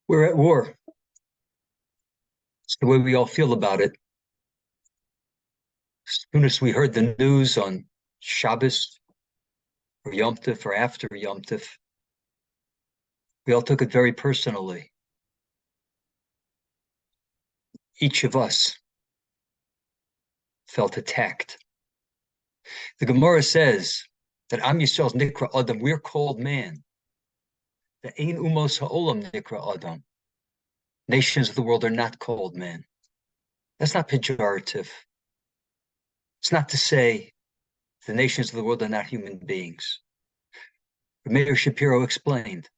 We're at war. It's the way we all feel about it. As soon as we heard the news on Shabbos or Yom Tov or after Yom Tov, we all took it very personally. Each of us felt attacked. The Gemara says that Am Yisrael's Nikra Adam, we're called man. The Ein Umos Ha'olam Nikra Adam. Nations of the world are not called man. That's not pejorative. It's not to say the nations of the world are not human beings. Meir Shapiro explained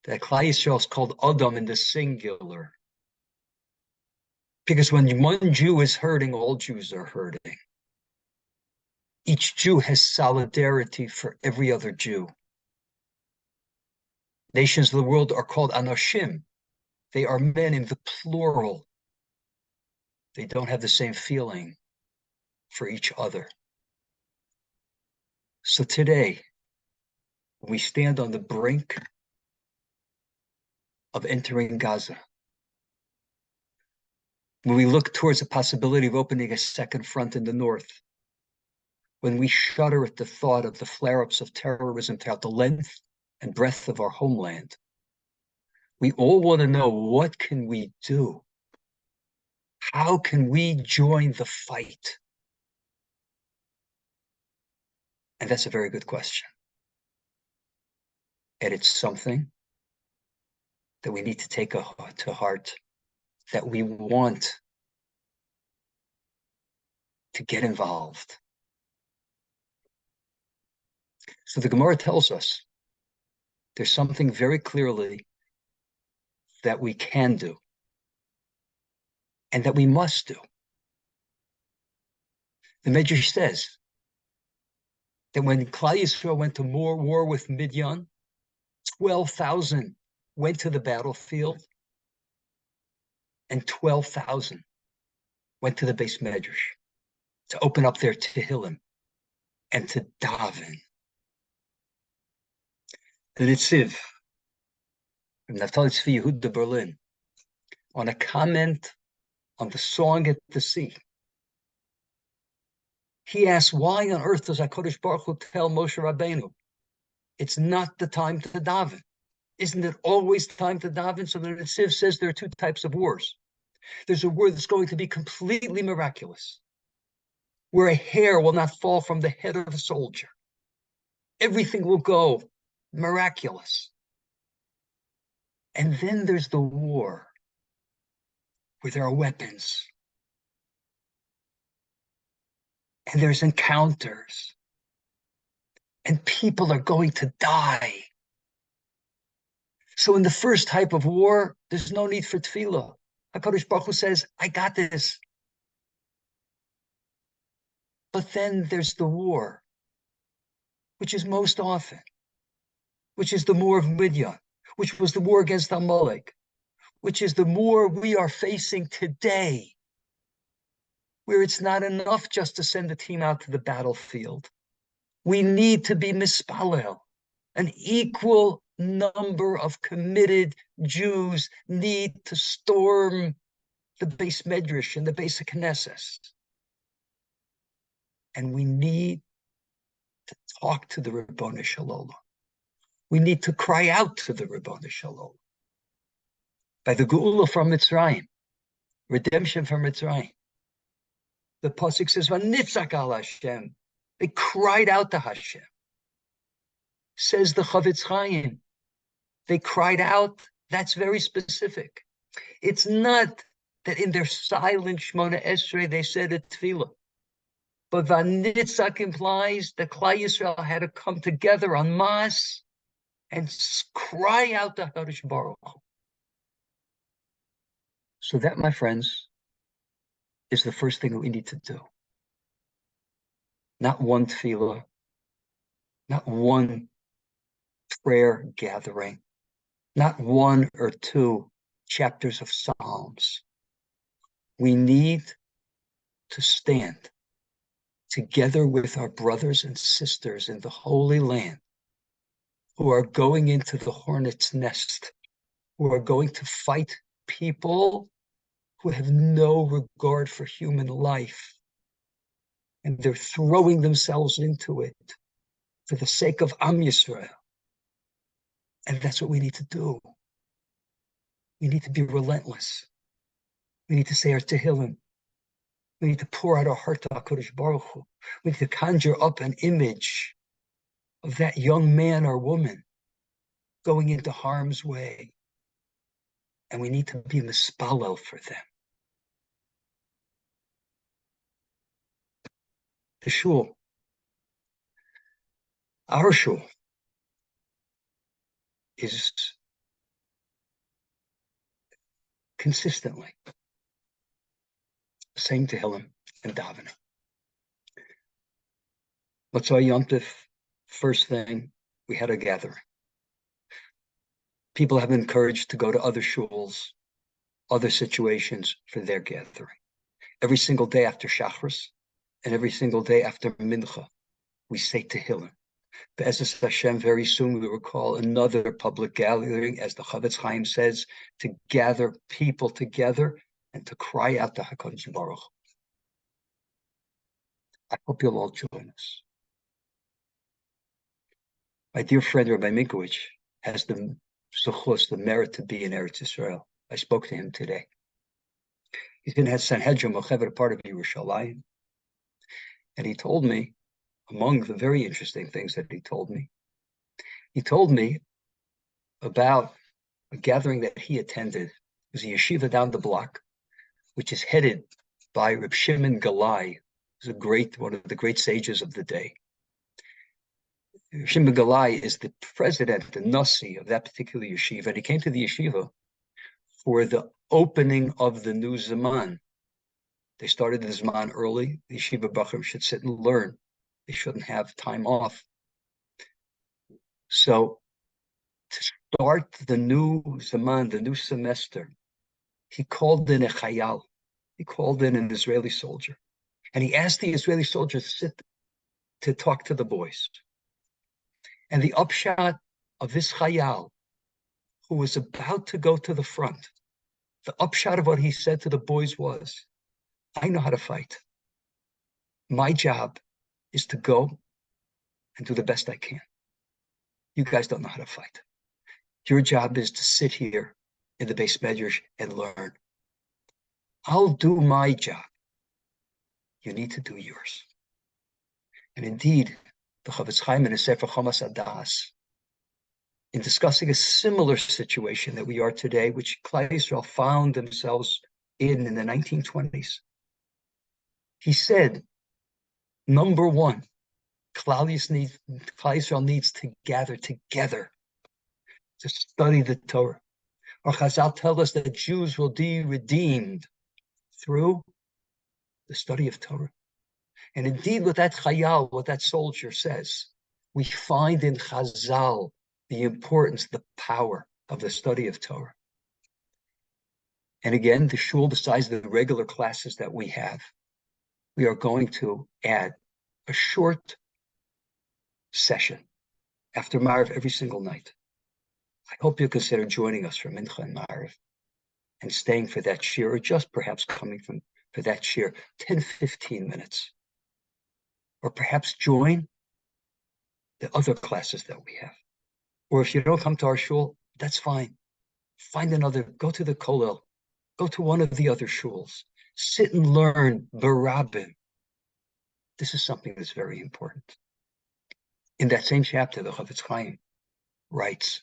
that Klal Yisrael is called Adam in the singular. Because when one Jew is hurting, all Jews are hurting. Each Jew has solidarity for every other Jew. Nations of the world are called Anoshim. They are men in the plural. They don't have the same feeling for each other. So today, we stand on the brink of entering Gaza. When we look towards the possibility of opening a second front in the north, when we shudder at the thought of the flare-ups of terrorism throughout the length and breadth of our homeland, we all want to know, what can we do? How can we join the fight? And that's a very good question. And it's something that we need to take to heart, that we want to get involved. So the Gemara tells us there's something very clearly that we can do and that we must do. The Medrash says that when Klal Yisrael went to war with Midian, 12,000 went to the battlefield and 12,000 went to the Beis Medrash to open up their Tehillim and to daven. The Nitziv from Naftali Tzvi Yehuda Berlin, on a comment on the song at the sea, he asks, why on earth does HaKadosh Baruch Hu tell Moshe Rabbeinu it's not the time to daven? Isn't it always time to daven? So the Nitziv says there are two types of wars. There's a war that's going to be completely miraculous, where a hair will not fall from the head of a soldier. Everything will go miraculous. And then there's the war where there are weapons and there's encounters and people are going to die. So in the first type of war, there's no need for tefillah. HaKadosh Baruch Hu says, I got this. But then there's the war, which is most often, which is the war of Midian, which was the war against Amalek, which is the war we are facing today, where it's not enough just to send a team out to the battlefield. We need to be mispalel. An equal number of committed Jews need to storm the Beis Medrash and the Beis Knesset. And we need to talk to the Ribono Shel Olam. We need to cry out to the Ribono Shel Olam. By the Geula from Mitzrayim, redemption from Mitzrayim, the pasuk says, "Vanitzak al Hashem." They cried out to Hashem. Says the Chavetz Chaim, they cried out. That's very specific. It's not that in their silent Shmona Esrei they said a tefillah, but Vanitzak implies that Klal Yisrael had to come together en masse and cry out to HaKadosh Baruch Hu. So that, my friends, is the first thing that we need to do. Not one tefillah, not one prayer gathering, not one or two chapters of Psalms. We need to stand together with our brothers and sisters in the Holy Land who are going into the hornet's nest who are going to fight people who have no regard for human life. And they're throwing themselves into it for the sake of Am Yisrael. And that's what we need to do. We need to be relentless. We need to say our Tehillim. We need to pour out our heart to HaKadosh Baruch Hu. We need to conjure up an image of that young man or woman going into harm's way. And we need to be mispalel for them. The shul, our shul, is consistently saying Tehillim and davening. Matzah Yom Tov, first thing, we had a gathering. People have been encouraged to go to other shuls, other situations for their gathering. Every single day after Shachris and every single day after Mincha, we say Tehillim. Be'ezus Hashem, very soon we will call another public gathering, as the Chavetz Chaim says, to gather people together and to cry out to HaKadosh Baruch. I hope you'll all join us. My dear friend Rabbi Minkowitz has the suchus, the merit to be in Eretz Yisrael. I spoke to him today. He's going to have Sanhedrin Mochevet, a part of Yerushalayim. And he told me, among the very interesting things that he told me about a gathering that he attended. It was a yeshiva down the block, which is headed by Reb Shimon Galai, who's one of the great sages of the day. Reb Shimon Galai is the president, the nasi of that particular yeshiva, and he came to the yeshiva for the opening of the new Zaman. They started the Zaman early. The yeshiva bachrim should sit and learn. They shouldn't have time off. So to start the new Zaman, the new semester, he called in a chayal. He called in an Israeli soldier. And he asked the Israeli soldier to sit to talk to the boys. And the upshot of this chayal, who was about to go to the front, the upshot of what he said to the boys was, I know how to fight. My job is to go and do the best I can. You guys don't know how to fight. Your job is to sit here in the Beis Medrash and learn. I'll do my job. You need to do yours. And indeed, the Chavetz Chaim in his Sefer Chomas Adas, in discussing a similar situation that we are today, which Klal Yisrael found themselves in the 1920s, he said, number one, Klal Yisrael needs to gather together to study the Torah. Our Chazal tell us that Jews will be redeemed through the study of Torah. And indeed, what that chayal, what that soldier says, we find in Chazal the importance, the power of the study of Torah. And again, the shul, besides the regular classes that we have, we are going to add a short session after Ma'ariv every single night. I hope you consider joining us for Mincha and Ma'ariv and staying for that shir, or just perhaps coming for that shir 10, 15 minutes. Or perhaps join the other classes that we have. Or if you don't come to our shul, that's fine. Find another, go to the kollel, go to one of the other shuls, sit and learn barabim. This is something that's very important. In that same chapter, the Chavetz Chaim writes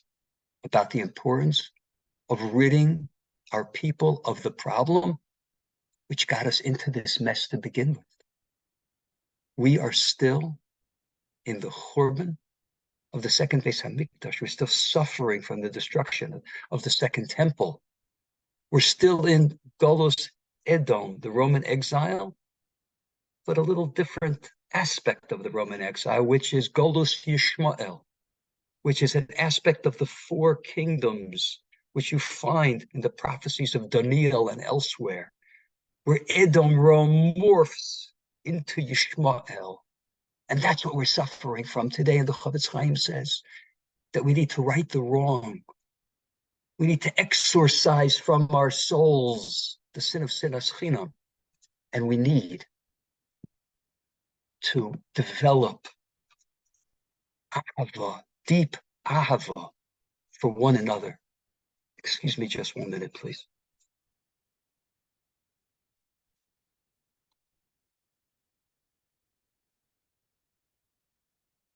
about the importance of ridding our people of the problem which got us into this mess to begin with. We are still in the churban of the second Beis Hamikdash. We're still suffering from the destruction of the second temple. We're still in Golos Edom, the Roman exile, but a little different aspect of the Roman exile, which is Golos Yishmael, which is an aspect of the four kingdoms, which you find in the prophecies of Daniel and elsewhere, where Edom morphs into Yishmael. And that's what we're suffering from today. And the Chavetz Chaim says that we need to right the wrong. We need to exorcise from our souls the sin of sinas chinam. And we need to develop ahava, deep ahava for one another. Excuse me just 1 minute, please.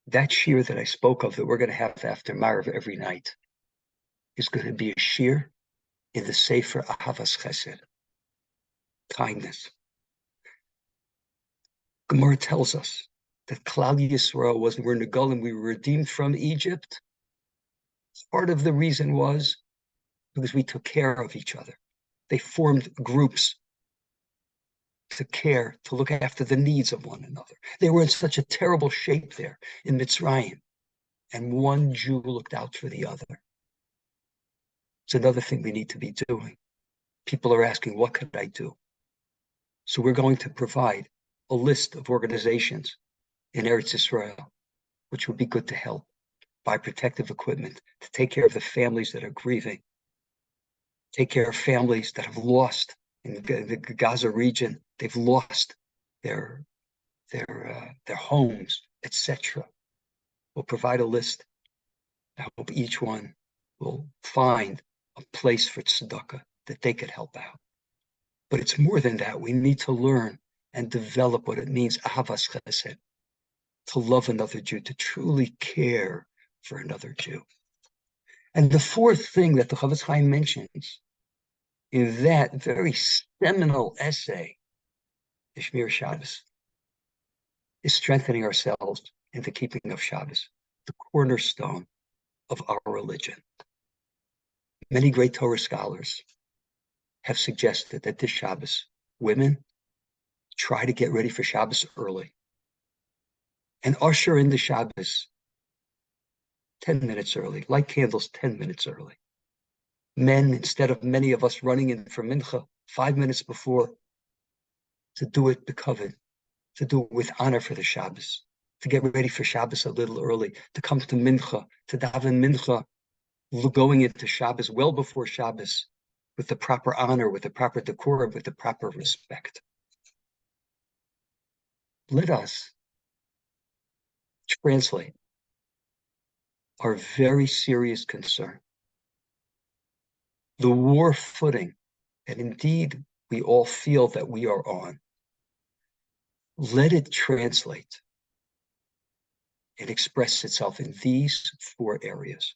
That shir that I spoke of that we're going to have after Marav every night is going to be a shir in the Sefer Ahavas Chesed, kindness. Gemara tells us that Klal Yisrael we're Negolim, we were redeemed from Egypt. Part of the reason was because we took care of each other. They formed groups to care, to look after the needs of one another. They were in such a terrible shape there in Mitzrayim, and one Jew looked out for the other. It's another thing we need to be doing. People are asking, what could I do? So we're going to provide a list of organizations in Eretz Israel, which would be good to help, buy protective equipment, to take care of the families that are grieving, take care of families that have lost in the Gaza region, they've lost their homes, etc. We'll provide a list. I hope each one will find a place for tzedakah that they could help out. But it's more than that. We need to learn and develop what it means, ahavas chesed, to love another Jew, to truly care for another Jew. And the fourth thing that the Chavetz Chaim mentions in that very seminal essay, the Shmir Shabbos, is strengthening ourselves in the keeping of Shabbos, the cornerstone of our religion. Many great Torah scholars have suggested that this Shabbos, women try to get ready for Shabbos early and usher in the Shabbos 10 minutes early, light candles 10 minutes early. Men, instead of many of us running in for mincha 5 minutes before, to do it b'kavod, to do it with honor for the Shabbos, to get ready for Shabbos a little early, to come to mincha, to daven mincha, going into Shabbos well before Shabbos, with the proper honor, with the proper decorum, with the proper respect. Let us translate our very serious concern, the war footing, and indeed we all feel that we are on. Let it translate and express itself in these 4 areas.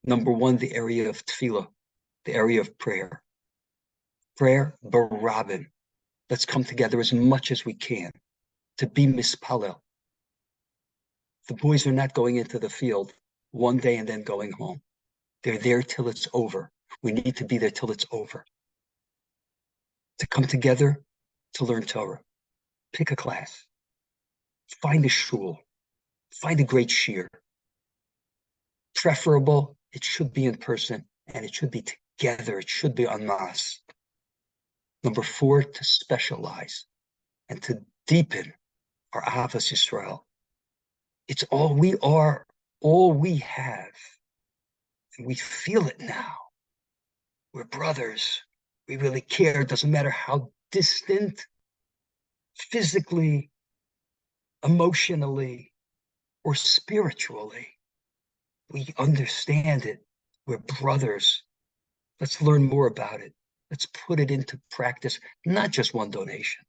Number 1, the area of tefillah, the area of prayer. Prayer, barabin. Let's come together as much as we can to be mispalel. The boys are not going into the field one day and then going home. They're there till it's over. We need to be there till it's over. To come together to learn Torah. Pick a class. Find a shul. Find a great shir. Preferable, it should be in person, and it should be together. It should be en masse. Number 4, to specialize and to deepen our Ahavas Yisrael. It's all we are, all we have. And we feel it now. We're brothers. We really care. It doesn't matter how distant, physically, emotionally, or spiritually. We understand it. We're brothers. Let's learn more about it. Let's put it into practice, not just one donation,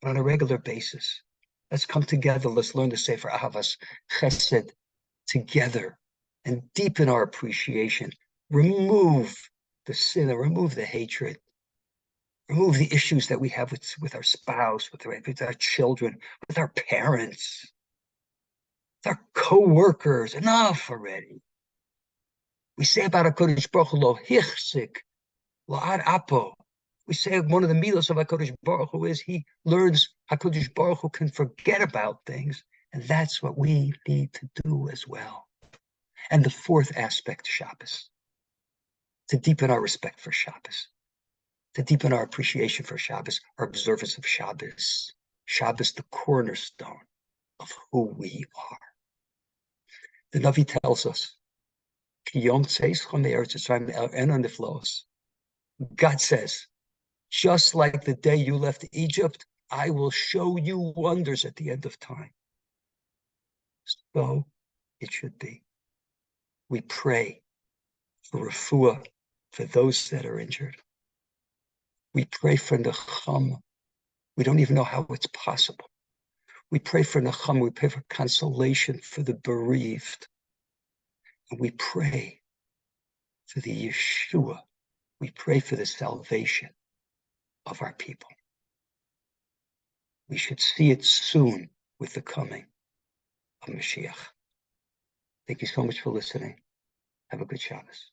but on a regular basis. Let's come together. Let's learn to say for Ahavas Chesed together and deepen our appreciation. Remove the sin, remove the hatred, remove the issues that we have with our spouse, with our children, with our parents, with our co-workers. Enough already. We say about HaKadosh Baruch Hu, lo hichsik, lo ad apo. We say one of the milos of HaKadosh Baruch Hu is he learns HaKadosh Baruch Hu can forget about things, and that's what we need to do as well. And the 4th aspect, Shabbos, to deepen our respect for Shabbos, to deepen our appreciation for Shabbos, our observance of Shabbos. Shabbos, the cornerstone of who we are. The Navi tells us, God says, just like the day you left Egypt, I will show you wonders at the end of time. So it should be. We pray for refuah for those that are injured. We pray for nechama. We don't even know how it's possible. We pray for nechama. We pray for consolation for the bereaved. And we pray for the Yeshua. We pray for the salvation of our people. We should see it soon with the coming of Mashiach. Thank you so much for listening. Have a good Shabbos.